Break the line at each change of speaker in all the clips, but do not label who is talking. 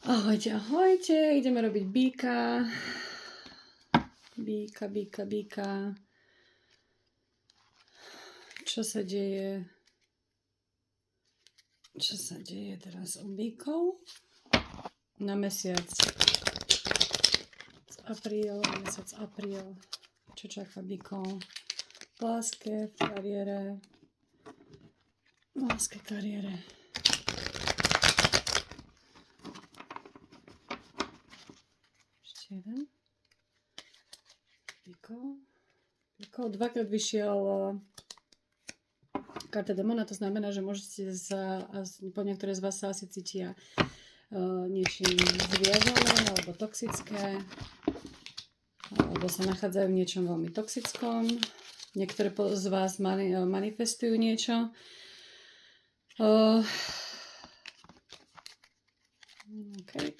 Ahojte, ahojte, ideme robiť býka. Býka. Čo sa deje? Teraz u býkov? Na mesiac apríl. Čo čaká býkov? V láske, v kariére. Ešte jeden. Býkov. Dvakrát vyšiel karta demona, to znamená, že môžete po niektoré z vás sa asi cítia niečím zviazané alebo toxické, alebo sa nachádzajú v niečom veľmi toxickom. Niektoré z vás manifestujú niečo. Okay.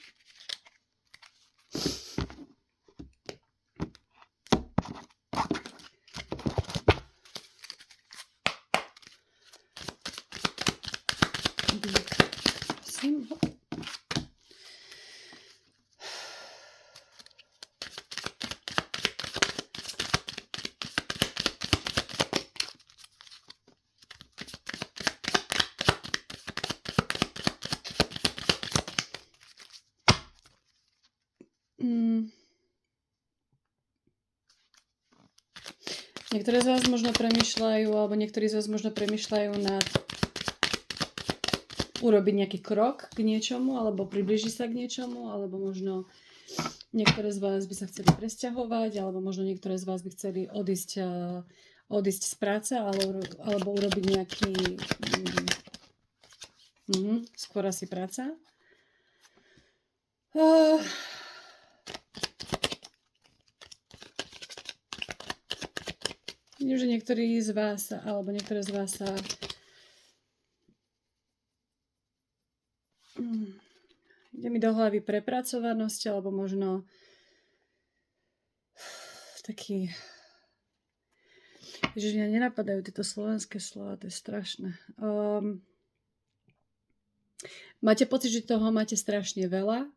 Niektorí z vás možno premýšľajú, alebo niektorí z vás možno premýšľajú nad urobiť nejaký krok k niečomu, alebo približiť sa k niečomu, alebo možno niektoré z vás by sa chceli presťahovať, alebo možno niektoré z vás by chceli odísť z práce, alebo urobiť nejaký skôr asi práca. Vidím, že niektorí z vás, alebo niektoré z vás sa ide mi do hlavy prepracovanosť, alebo možno taký... Ježiš, mňa nenapadajú tieto slovenské slova, to je strašné. Máte pocit, že toho máte strašne veľa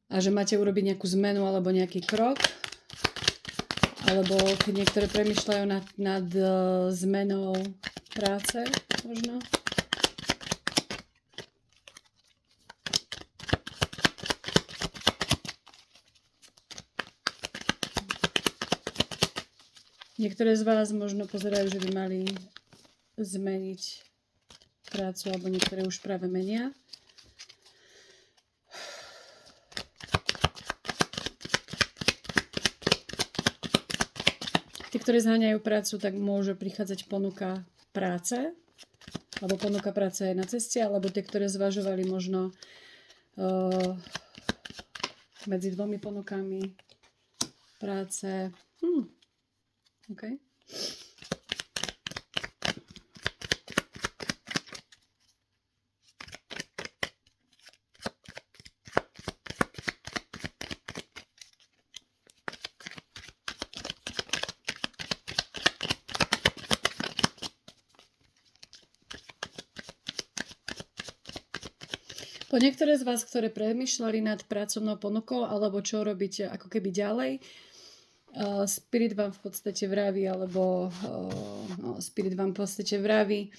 a že máte urobiť nejakú zmenu alebo nejaký krok, alebo keď niektoré premýšľajú nad zmenou práce možno. Niektoré z vás možno pozerajú, že by mali zmeniť prácu, alebo niektoré už práve menia. Tí, ktorí zháňajú prácu, tak môže prichádzať ponuka práce, alebo ponuka práce je na ceste, alebo tie, ktoré zvažovali možno medzi dvomi ponukami práce. OK. Po niektoré z vás, ktoré premýšľali nad pracovnou ponukou alebo čo robíte ako keby ďalej, Spirit vám v podstate vraví, alebo Spirit vám v podstate vraví,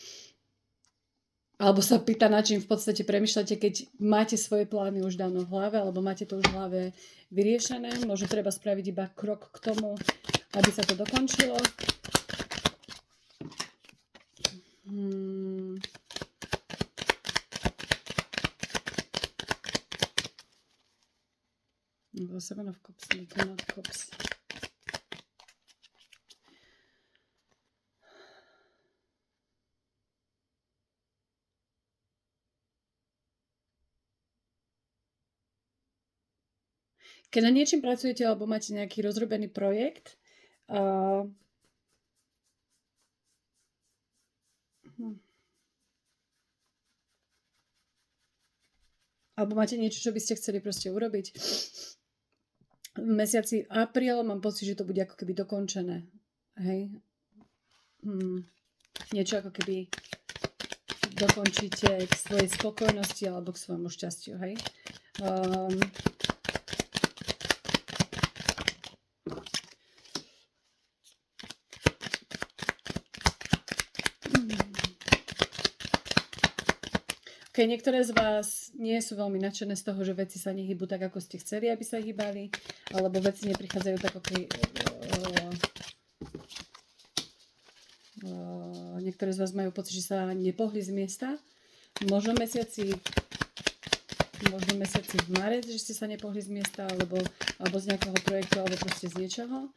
alebo sa pýta, na čím v podstate premýšľate, keď máte svoje plány už dávno v hlave, alebo máte to už v hlave vyriešené. Možno treba spraviť iba krok k tomu, aby sa to dokončilo. Seven of Cups, Ten of Cups. Keď na niečím pracujete alebo máte nejaký rozrobený projekt, alebo máte niečo, čo by ste chceli proste urobiť, v mesiaci apríl mám pocit, že to bude ako keby dokončené. Hej? Niečo ako keby dokončíte k svojej spokojnosti alebo k svojmu šťastiu. Hej? Um, Keď niektoré z vás nie sú veľmi nadšené z toho, že veci sa nehýbu tak, ako ste chceli, aby sa hýbali, alebo veci neprichádzajú tak, ako niektoré z vás majú pocit, že sa nepohli z miesta. Možno mesiaci v marec, že ste sa nepohli z miesta, alebo z nejakého projektu, alebo proste z niečoho.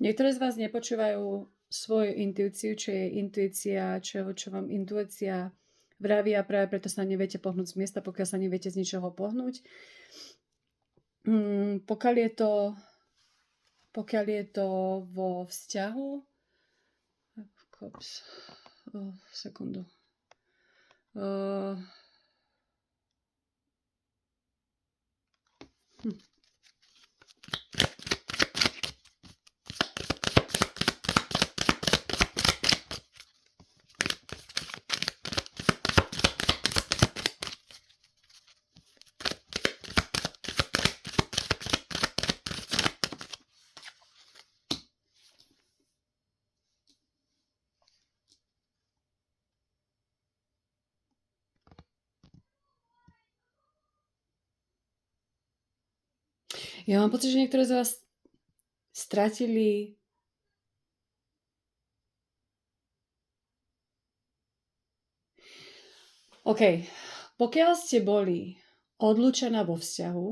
Niektoré z vás nepočúvajú svoju intuíciu, čo je intuícia, čo vám intuícia vraví a práve preto sa neviete pohnúť z miesta, pokiaľ sa neviete z ničoho pohnúť. Pokiaľ je to vo vzťahu, sekundu. Ja mám pocit, že niektoré z vás stratili OK. Pokiaľ ste boli odlúčená vo vzťahu,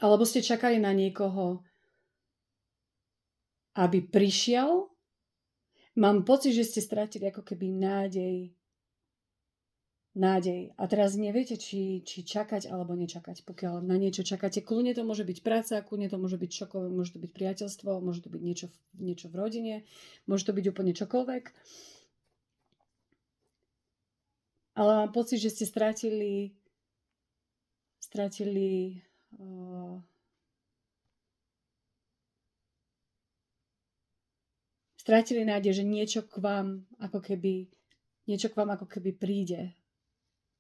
alebo ste čakali na niekoho, aby prišiel, mám pocit, že ste stratili ako keby nádej. A teraz neviete, či čakať alebo nečakať. Pokiaľ na niečo čakáte, kľudne to môže byť práca, kľudne to môže byť čokoľvek, môže to byť priateľstvo, môže to byť niečo v rodine, môže to byť úplne čokoľvek. Ale mám pocit, že ste stratili nádej, že niečo k vám ako keby príde.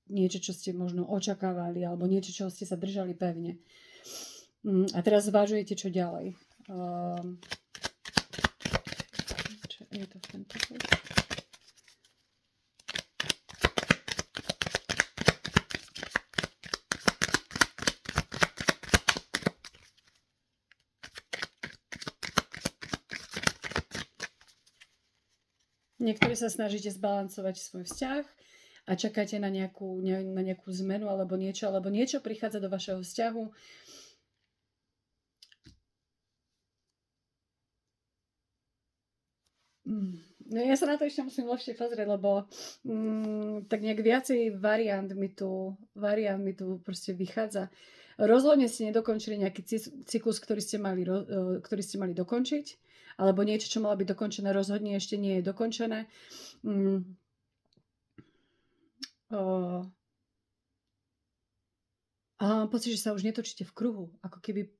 Niečo, čo ste možno očakávali, alebo niečo, čo ste sa držali pevne. A teraz zvažujete, čo ďalej. Čo je to v tomto? Niektorí sa snažíte zbalancovať svoj vzťah a čakáte na nejakú zmenu alebo niečo prichádza do vašeho vzťahu. No ja sa na to ešte musím lepšie pozrieť, lebo tak nejak viacej variant mi tu proste vychádza. Rozhodne ste nedokončili nejaký cyklus, ktorý ste mali dokončiť, alebo niečo, čo malo byť dokončené, rozhodne ešte nie je dokončené. A mám pocit, že sa už netočíte v kruhu, ako keby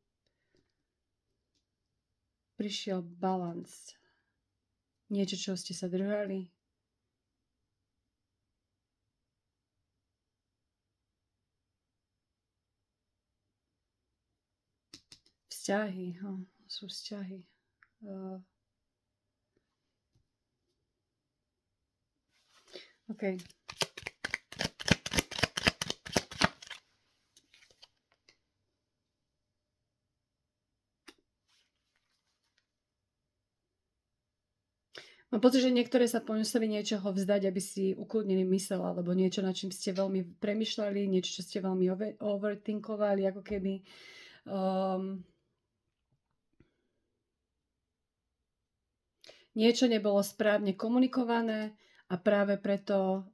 prišiel balans. Niečo, čo ste sa držali. Vzťahy, sú vzťahy. OK. Mám pocit, že niektoré sa museli niečoho vzdať, aby si ukludnili mysel, alebo niečo, na čím ste veľmi premyšľali, niečo, čo ste veľmi overthinkovali, ako keby. Niečo nebolo správne komunikované a práve preto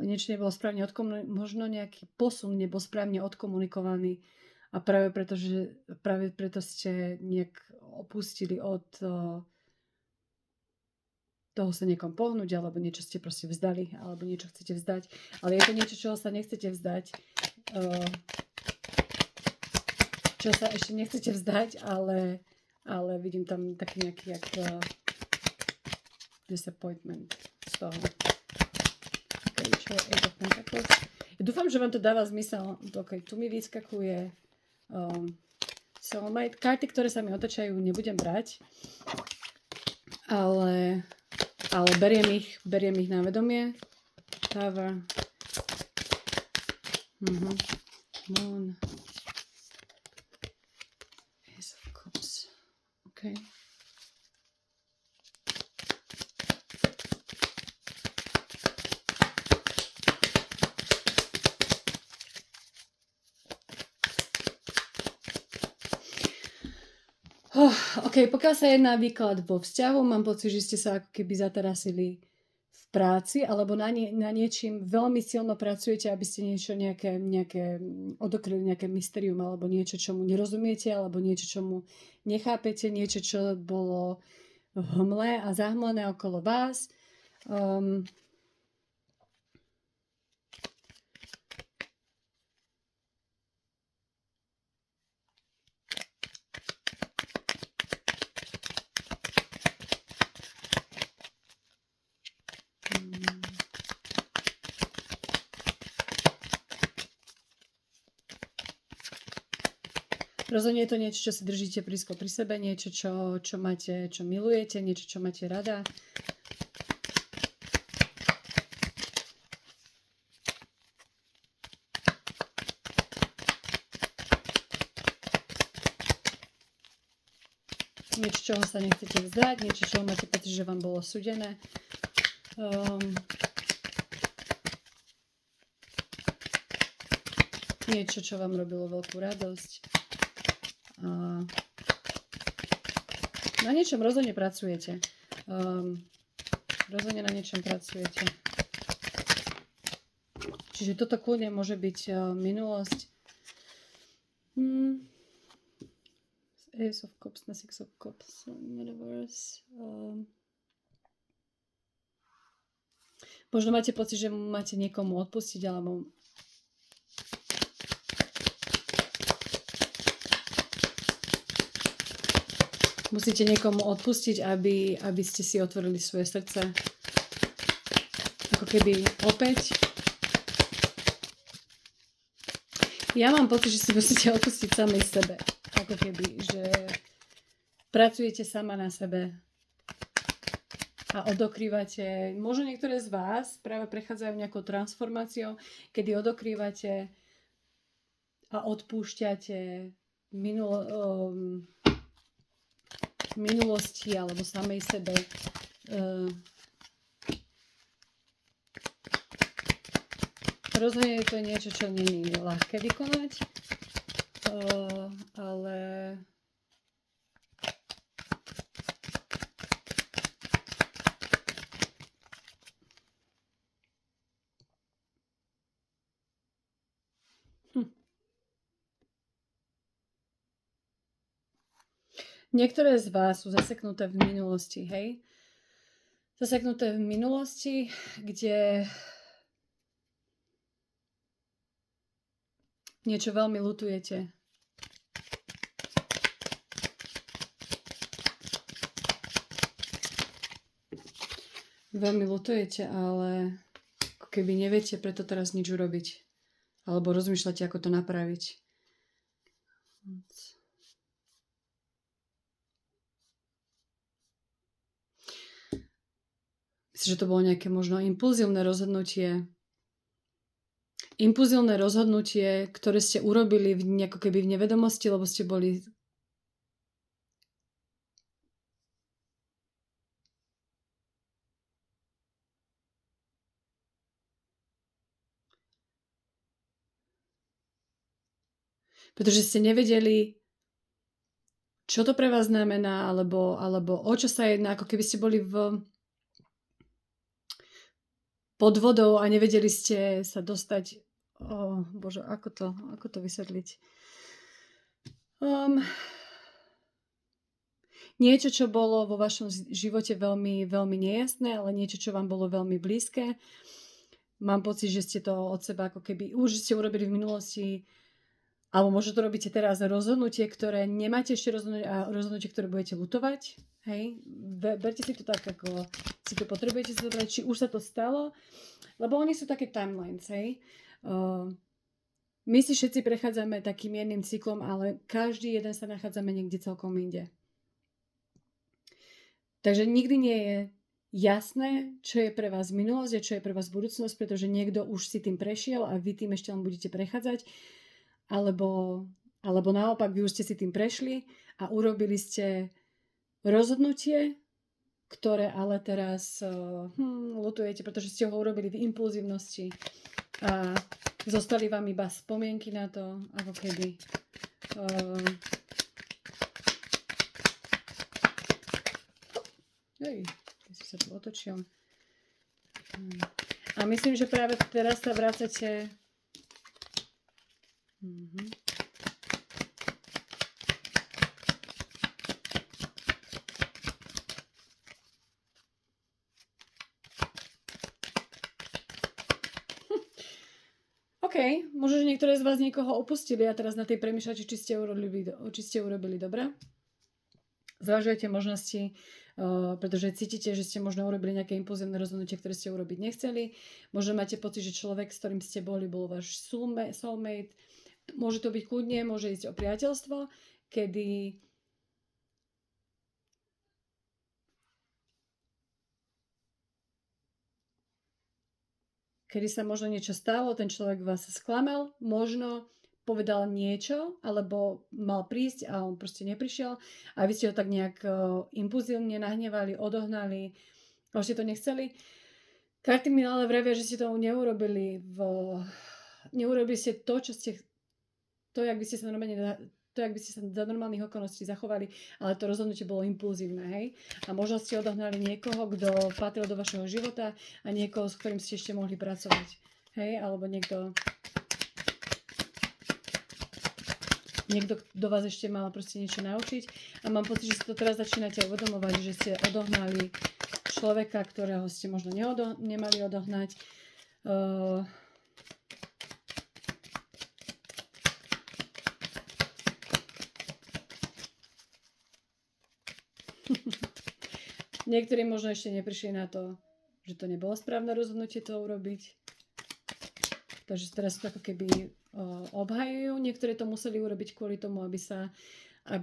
niečo nebolo správne odkomunikované, možno nejaký posun nebol správne odkomunikovaný a práve preto ste nejak opustili od toho sa niekom pohnúť, alebo niečo ste proste vzdali, alebo niečo chcete vzdať. Ale je to niečo, čoho sa nechcete vzdať. Čo sa ešte nechcete vzdať, ale vidím tam taký nejaký disappointment z toho. Okay, čo je Eight of Pentacles? Ja dúfam, že vám to dáva zmysel. Okay, tu mi vyskakuje Soulmate. Karty, ktoré sa mi otočajú, nebudem brať. Ale beriem ich na vedomie. Tower. Moon. Ace of Cups. OK. OK, pokiaľ sa jedná výklad vo vzťahu, mám pocit, že ste sa ako keby zatarasili v práci alebo na niečím veľmi silno pracujete, aby ste niečo nejaké odokryli nejaké mysterium alebo niečo, čomu nerozumiete alebo niečo, čomu nechápete, niečo, čo bolo hmlé a zahmlené okolo vás. Rozhodne je to niečo, čo si držíte blízko pri sebe, niečo, čo máte, čo milujete, niečo, čo máte rada. Niečo, čoho sa nechcete vzdať, niečo, čoho máte pocit, že vám bolo súdené. Niečo, čo vám robilo veľkú radosť. Na niečom rozhodne pracujete. Rozhodne na niečom pracujete. Čiže toto kľudne môže byť minulosť. Ace of Cups na Six of Cups. Možno máte pocit, že máte niekomu odpustiť, alebo musíte niekomu odpustiť, aby ste si otvorili svoje srdce. Ako keby opäť. Ja mám pocit, že si musíte odpustiť samej sebe. Ako keby, že pracujete sama na sebe a odokrývate. Možno niektoré z vás práve prechádzajú nejakou transformáciou, kedy odokrývate a odpúšťate minulosti alebo samej sebe. Rozhodne je to niečo, čo nie je ľahké vykonať, ale niektoré z vás sú zaseknuté v minulosti, hej? Zaseknuté v minulosti, kde niečo veľmi ľutujete. Veľmi ľutujete, ale ako keby neviete preto teraz nič urobiť. Alebo rozmýšľate, ako to napraviť. Myslím, že to bolo nejaké možno impulzívne rozhodnutie, ktoré ste urobili ako keby v nevedomosti, lebo ste boli pretože ste nevedeli, čo to pre vás znamená, alebo o čo sa jedná, ako keby ste boli v pod vodou a nevedeli ste sa dostať. Bože, ako to vysvetliť? Niečo, čo bolo vo vašom živote veľmi, veľmi nejasné, ale niečo, čo vám bolo veľmi blízke. Mám pocit, že ste to od seba ako keby už ste urobili v minulosti, alebo možno to robíte teraz, rozhodnutie, ktoré nemáte ešte rozhodnutie a rozhodnutie, ktoré budete ľutovať. Hej, berte si to tak, ako si to potrebujete si zobrať, či už sa to stalo, lebo oni sú také timelines, hej. My si všetci prechádzame takým jedným cyklom, ale každý jeden sa nachádzame niekde celkom inde. Takže nikdy nie je jasné, čo je pre vás minulosť a čo je pre vás budúcnosť, pretože niekto už si tým prešiel a vy tým ešte len budete prechádzať, alebo naopak, vy už ste si tým prešli a urobili ste rozhodnutie, ktoré ale teraz ľutujete, pretože ste ho urobili v impulzívnosti a zostali vám iba spomienky na to, ako keby. Si sa tu otočil. A myslím, že práve teraz sa vracate. OK, možno, že niektoré z vás niekoho opustili a teraz na tej premýšľate, či ste urobili dobre. Zvažujete možnosti, pretože cítite, že ste možno urobili nejaké impulzívne rozhodnutie, ktoré ste urobiť nechceli. Možno máte pocit, že človek, s ktorým ste boli, bol váš soulmate. Môže to byť kľudne, môže ísť o priateľstvo, kedy sa možno niečo stalo, ten človek vás sklamal, možno povedal niečo, alebo mal prísť a on proste neprišiel a vy ste ho tak nejak impulzívne nahnevali, odohnali, už ste to nechceli. Karty mi ale vravia, že ste to neurobili neurobili ste to, čo ste jak by ste sa za normálnych okolností zachovali, ale to rozhodnutie bolo impulzívne, hej? A možno ste odohnali niekoho, kto patril do vašeho života a niekoho, s ktorým ste ešte mohli pracovať, hej? Alebo niekto, kto vás ešte mal proste niečo naučiť. A mám pocit, že si to teraz začínate uvedomovať, že ste odohnali človeka, ktorého ste možno nemali odohnať. Niektorí možno ešte neprišli na to, že to nebolo správne rozhodnutie to urobiť. Takže teraz to ako keby obhajujú. Niektorí to museli urobiť kvôli tomu, aby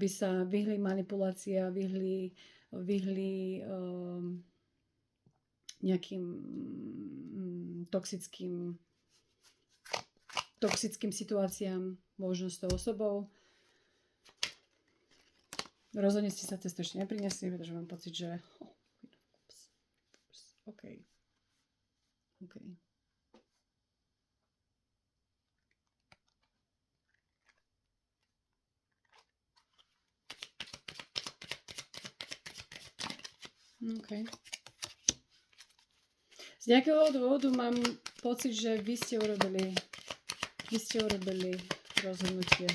sa vyhli manipulácii a vyhli nejakým toxickým situáciám, možno s tou osobou. Rozhodne ste sa cez to ešte neprinesli, pretože mám pocit, že OK. Z nejakého dôvodu mám pocit, že vy ste urobili rozhodnutie.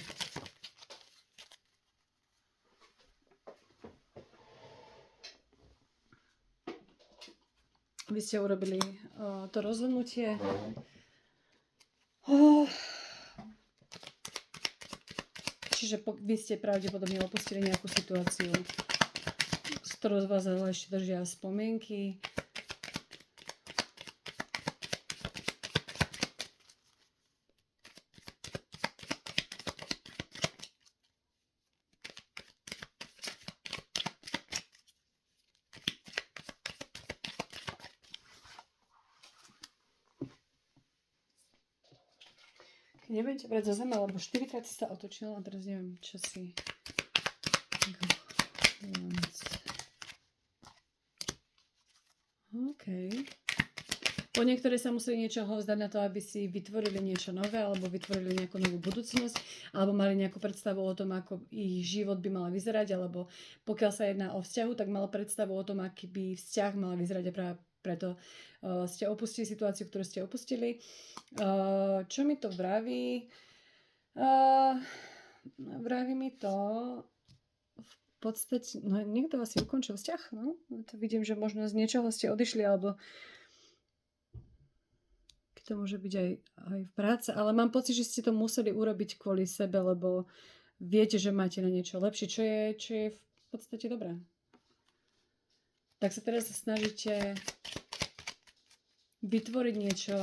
Vy ste urobili to rozhodnutie. Čiže vy ste pravdepodobne opustili nejakú situáciu, z ktorou z vás ešte držia spomienky. Nebudem ťa brať za zem, lebo 4-krát si sa otočila a teraz neviem, čo si... OK. Po niektoré sa museli niečoho vzdať na to, aby si vytvorili niečo nové, alebo vytvorili nejakú novú budúcnosť, alebo mali nejakú predstavu o tom, ako ich život by mal vyzerať, alebo pokiaľ sa jedná o vzťahu, tak mala predstavu o tom, aký by vzťah mal vyzerať a preto ste opustili situáciu, ktorú ste opustili. Čo mi to vraví? Vraví mi to v podstate, no niekto asi ukončil vzťah, no? To vidím, že možno z niečoho ste odišli, alebo to môže byť aj v práci, ale mám pocit, že ste to museli urobiť kvôli sebe, lebo viete, že máte na niečo lepšie, čo je v podstate dobré. Tak sa teraz snažíte vytvoriť niečo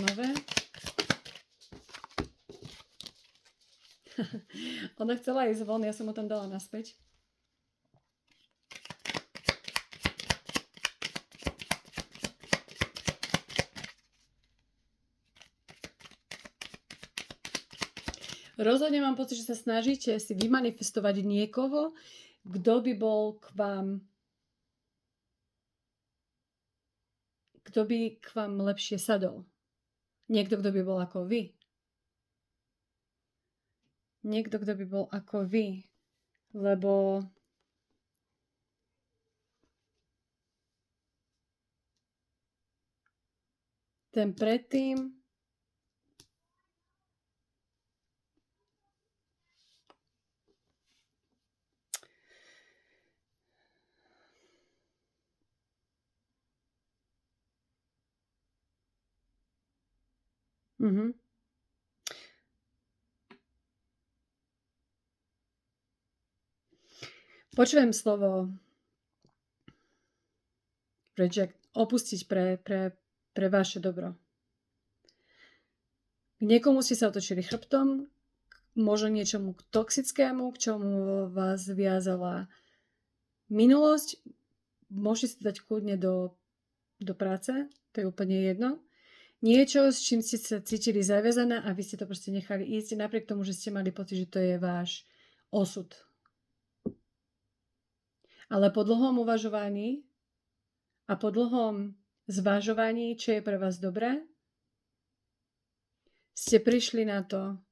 nové. Ona chcela ísť von, ja som mu tam dala naspäť. Rozhodne mám pocit, že sa snažíte si vymanifestovať niekoho, kto by k vám lepšie sadol. Niekto, kto by bol ako vy. Niekto, kto by bol ako vy. Lebo ten predtým Počujem slovo reject, opustiť pre vaše dobro. K niekomu ste sa otočili chrbtom, možno niečomu toxickému, k čomu vás viazala minulosť. Môžete si dať kľudne do práce, to je úplne jedno. Niečo, s čím ste sa cítili zaviazané a vy ste to proste nechali ísť, napriek tomu, že ste mali pocit, že to je váš osud. Ale po dlhom uvažovaní a po dlhom zvažovaní, čo je pre vás dobré, ste prišli na to,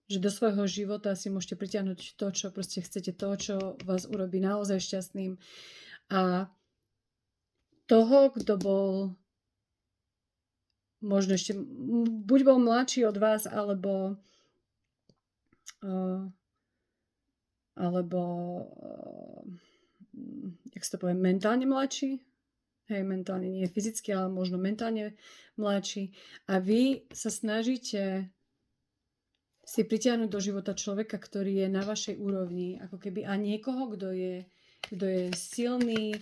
že do svojho života si môžete pritiahnuť to, čo proste chcete, to, čo vás urobí naozaj šťastným. A toho, kto bol možno ešte, buď bol mladší od vás, alebo jak sa to povie, mentálne mladší. Hej, mentálne nie fyzicky, ale možno mentálne mladší. A vy sa snažíte si pritiahnuť do života človeka, ktorý je na vašej úrovni, ako keby, a niekoho, kto je silný,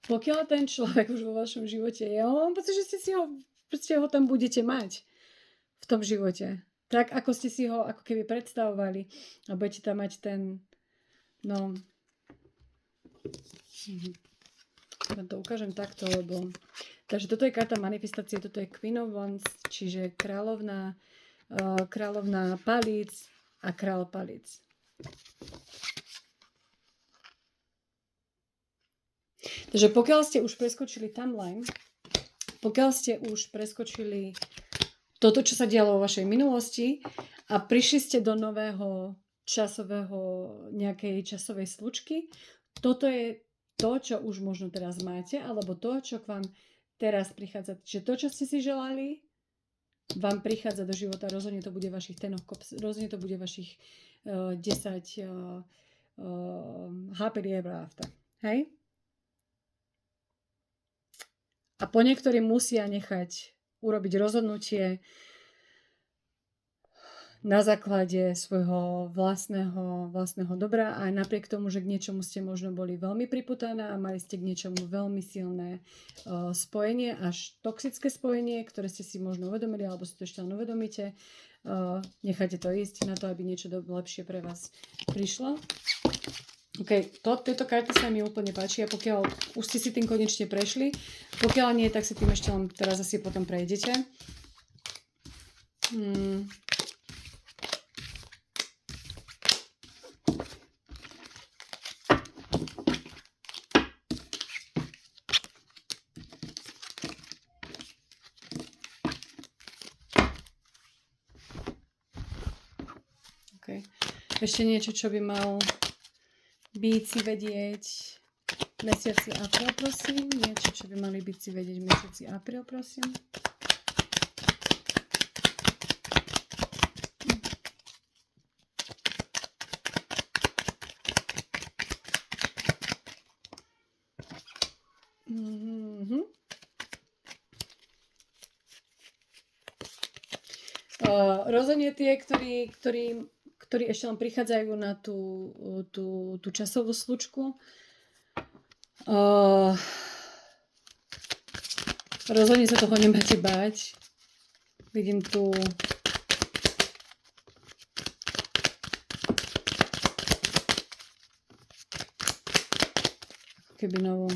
pokiaľ ten človek už vo vašom živote je, mám pocit, že ste ho tam budete mať v tom živote. Tak, ako ste si ho ako keby predstavovali. A budete tam mať ten, ja to ukážem takto, lebo takže toto je karta manifestácie, toto je Queen of Wands, čiže kráľovná palíc a král palíc. Takže pokiaľ ste už preskočili timeline, pokiaľ ste už preskočili toto, čo sa dialo vo vašej minulosti a prišli ste do nového nejakej časovej slučky, toto je to, čo už možno teraz máte, alebo to, čo k vám teraz prichádza. Čiže to, čo ste si želali, vám prichádza do života. Rozhodne to bude vašich ten of cups, rozhodne to bude vašich 10 happily ever after. Hej? A po niektorí musia nechať urobiť rozhodnutie na základe svojho vlastného dobra a napriek tomu, že k niečomu ste možno boli veľmi priputané a mali ste k niečomu veľmi silné spojenie, až toxické spojenie, ktoré ste si možno uvedomili, alebo si to ešte len uvedomíte, nechajte to ísť na to, aby niečo lepšie pre vás prišlo. OK, tieto karty sa mi úplne páčia, pokiaľ už ste si tým konečne prešli. Pokiaľ nie, tak si tým ešte len teraz asi potom prejdete. Okay. Ešte niečo, čo by mal bíci vedieť mesiaci apríl, prosím. Niečo, čo by mali bíci vedieť mesiaci apríl, prosím. Rozhodne tie, ktorí ešte len prichádzajú na tú časovú slučku. Rozhodne sa toho nemáte báť. Vidím tu keby novú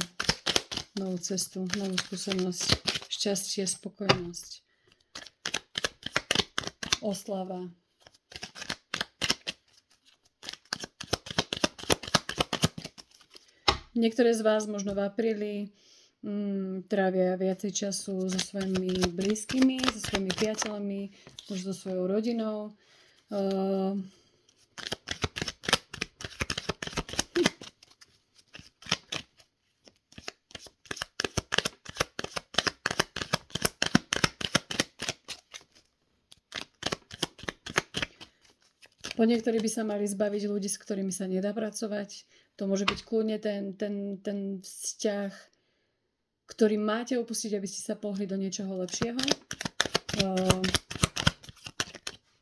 cestu, novú skúsenosť, šťastie, spokojnosť, oslava. Niektoré z vás možno v apríli trávia viacej času so svojimi blízkymi, so svojimi priateľmi, možno so svojou rodinou. Po niektorí by sa mali zbaviť ľudí, s ktorými sa nedá pracovať. To môže byť kľudne ten vzťah, ktorý máte opustiť, aby ste sa pohli do niečoho lepšieho.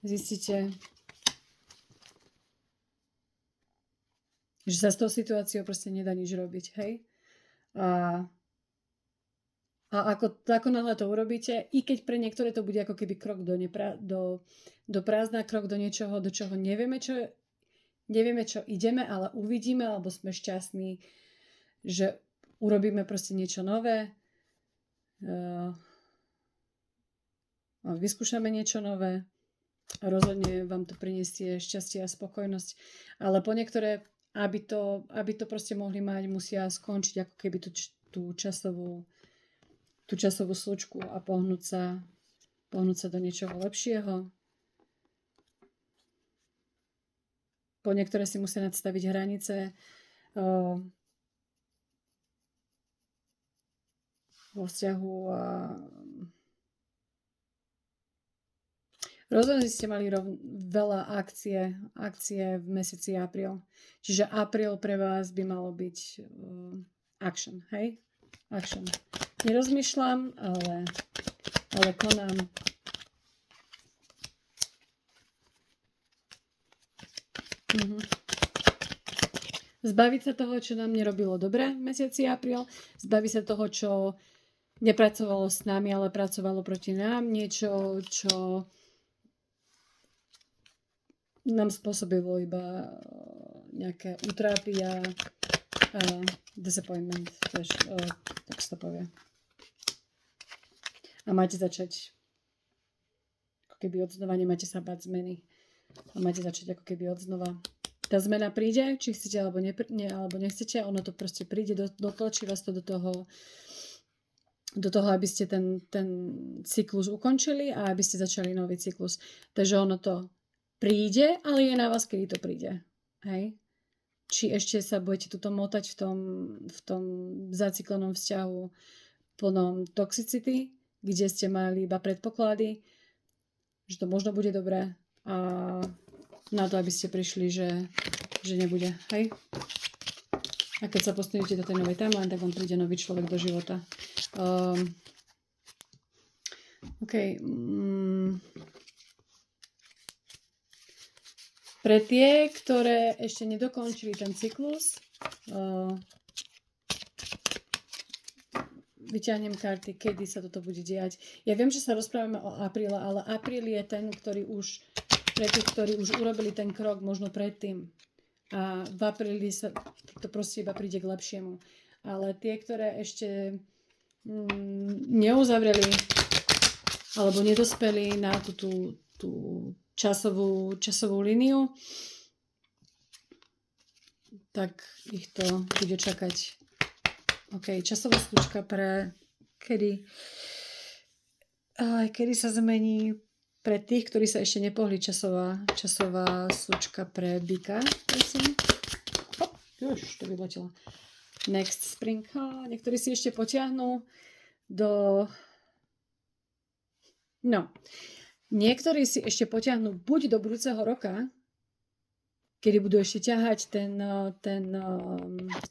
Zistíte, že sa s tou situáciou proste nedá nič robiť, hej? A ako náhle to urobíte, i keď pre niektoré to bude ako keby krok do prázdna, krok do niečoho, do čoho nevieme, čo ideme, ale uvidíme, alebo sme šťastní, že urobíme proste niečo nové, vyskúšame niečo nové a rozhodne vám to prinesie šťastie a spokojnosť. Ale po niektoré, aby to proste mohli mať, musia skončiť ako keby tú časovú slučku a pohnúť sa do niečoho lepšieho. Po niektoré si musia nadstaviť hranice vo vzťahu a rozhodne ste mali veľa akcie v mesiaci apríl. Čiže apríl pre vás by malo byť action, hej? Action. Nerozmýšľam, ale konám. Zbaviť sa toho, čo nám nerobilo dobre v mesiaci apríl. Zbaviť sa toho, čo nepracovalo s nami, ale pracovalo proti nám. Niečo, čo nám spôsobilo iba nejaké útrapy a disappointment. Tak sa to povie. A máte začať ako keby odznova, nemáte sa báť zmeny. A máte začať ako keby odznova. Tá zmena príde, či chcete alebo nechcete, ono to proste príde, dotlačí vás to do toho, aby ste ten cyklus ukončili a aby ste začali nový cyklus. Takže ono to príde, ale je na vás, kedy to príde. Hej? Či ešte sa budete tuto motať v tom zaciklenom vzťahu plnom toxicity, kde ste mali iba predpoklady, že to možno bude dobré a na to, aby ste prišli, že nebude. Hej? A keď sa posunete do tej novej timeline, tak vám príde nový človek do života. OK. Pre tie, ktoré ešte nedokončili ten cyklus, vyťahnem karty, kedy sa toto bude diať. Ja viem, že sa rozprávame o apríle, ale apríl je ten, ktorý už pre tých, ktorí už urobili ten krok možno predtým. A v apríli sa to proste iba príde k lepšiemu. Ale tie, ktoré ešte neuzavreli alebo nedospeli na tú časovú líniu, tak ich to bude čakať. OK, časová slučka pre kedy sa zmení pre tých, ktorí sa ešte nepohli, časová slučka pre Bika, prosím. Hop, už to vyletelo. Next spring. Niektorí si ešte potiahnú do... No. Niektorí si ešte potiahnú buď do budúceho roka, kedy budú ešte ťahať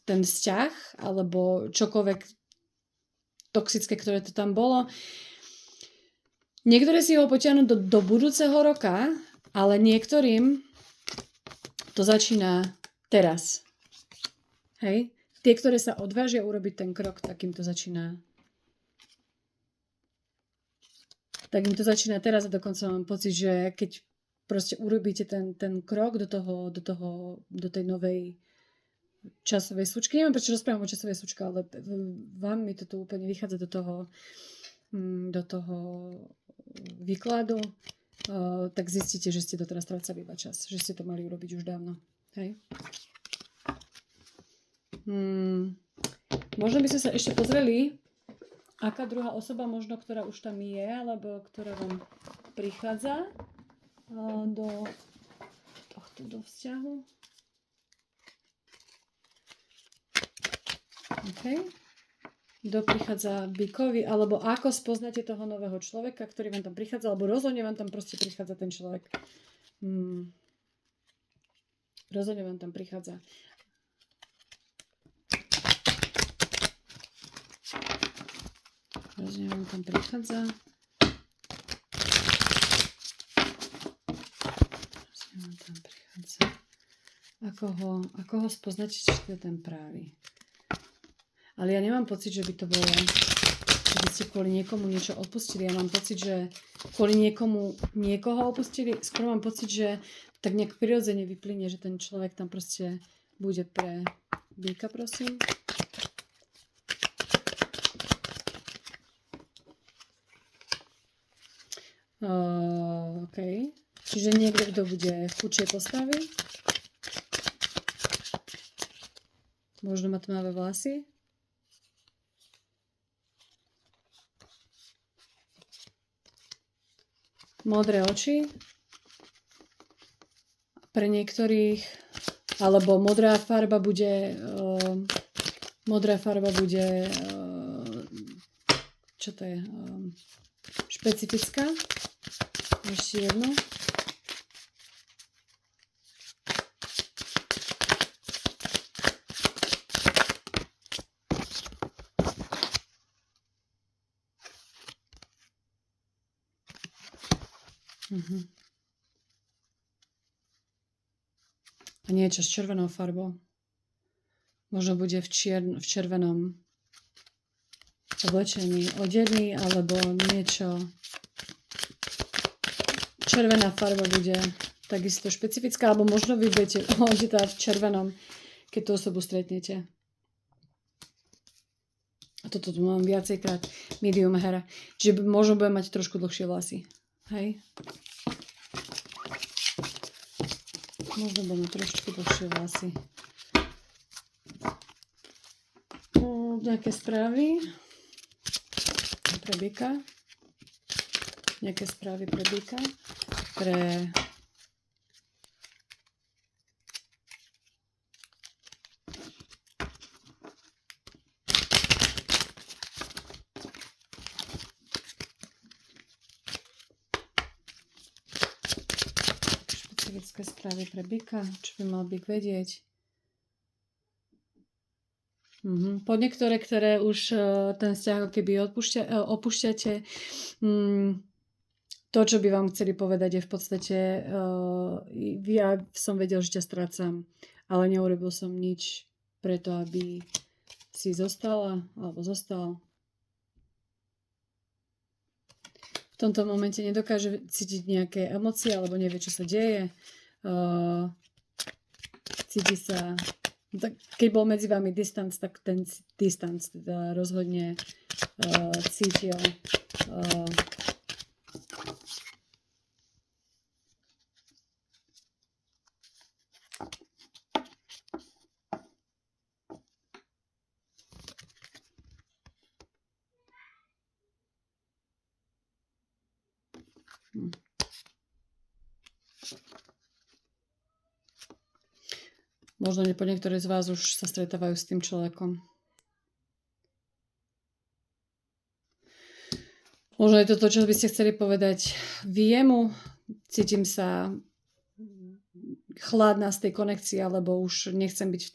ten vzťah, alebo čokoľvek toxické, ktoré to tam bolo. Niektoré si ho potiahnu do budúceho roka, ale niektorým to začína teraz. Hej? Tie, ktoré sa odvážia urobiť ten krok, tak im to začína teraz a dokonca mám pocit, že keď proste urobíte ten krok do tej novej časovej slučky. Neviem, prečo rozprávam o časovej slučke, ale vám mi to tu úplne vychádza do toho výkladu, tak zistíte, že ste doteraz strácali iba čas, že ste to mali urobiť už dávno. Hej? Možno by sme sa ešte pozreli, aká druhá osoba možno, ktorá už tam je, alebo ktorá vám prichádza do vzťahu. OK. Kto prichádza Bikovi, alebo ako spoznáte toho nového človeka, ktorý vám tam prichádza, alebo rozhodne vám tam proste prichádza ten človek. Rozhodne vám tam prichádza. Rozhodne vám tam prichádza. Ako ho spoznať, či to je ten právý. Ale ja nemám pocit, že by to bolo, že by ste kvôli niekomu niečo odpustili. Ja mám pocit, že kvôli niekoho opustili. Skôr mám pocit, že tak nejak prirodzene vyplynie, že ten človek tam proste bude pre Bíka, prosím. OK. Čiže niekto, kto bude v chudšej postavy. Možno má tmavé vlasy. Modré oči. Pre niektorých, alebo modrá farba bude čo to je? Špecifická. Ešte jedno. A niečo s červenou farbou. Možno bude v červenom oblečení, odený, alebo niečo. Červená farba bude takisto špecifická, alebo možno vy budete v červenom, keď tú osobu stretnete. A toto tu mám viacejkrát medium hair. Čiže možno budem mať trošku dlhšie vlasy. Hej. Možno budem mať trošku dlhšie vlasy. Nejaké správy pre Bika. Nejaké správy pre Bika. Pre špecifické správy pre Bika, čo by mal Bik vedieť. Po niektoré, ktoré už ten vzťah keby opúšťate, to, čo by vám chceli povedať, je v podstate ja som vedel, že ťa strácam, ale neurobil som nič preto, aby si zostala alebo zostal. V tomto momente nedokáže cítiť nejaké emócie alebo nevie, čo sa deje. Cíti sa... Tak keď bol medzi vami distanc, tak ten distanc teda rozhodne cítil. Možno niektorí z vás už sa stretávajú s tým človekom. Možno je to to, čo by ste chceli povedať vy jemu. Cítim sa chladná z tej konekcie, alebo už nechcem byť v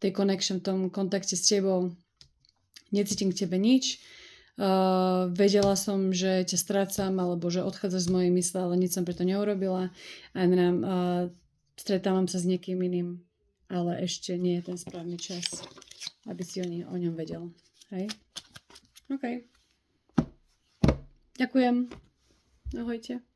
tej connection, v tom kontakte s tebou. Necítim k tebe nič. Vedela som, že ťa strácam, alebo že odchádzaš z mojej mysle, ale nič som preto neurobila. Stretávam sa s niekým iným, ale ešte nie je ten správny čas, aby si o ňom vedel. Hej? OK. Ďakujem. Ahojte.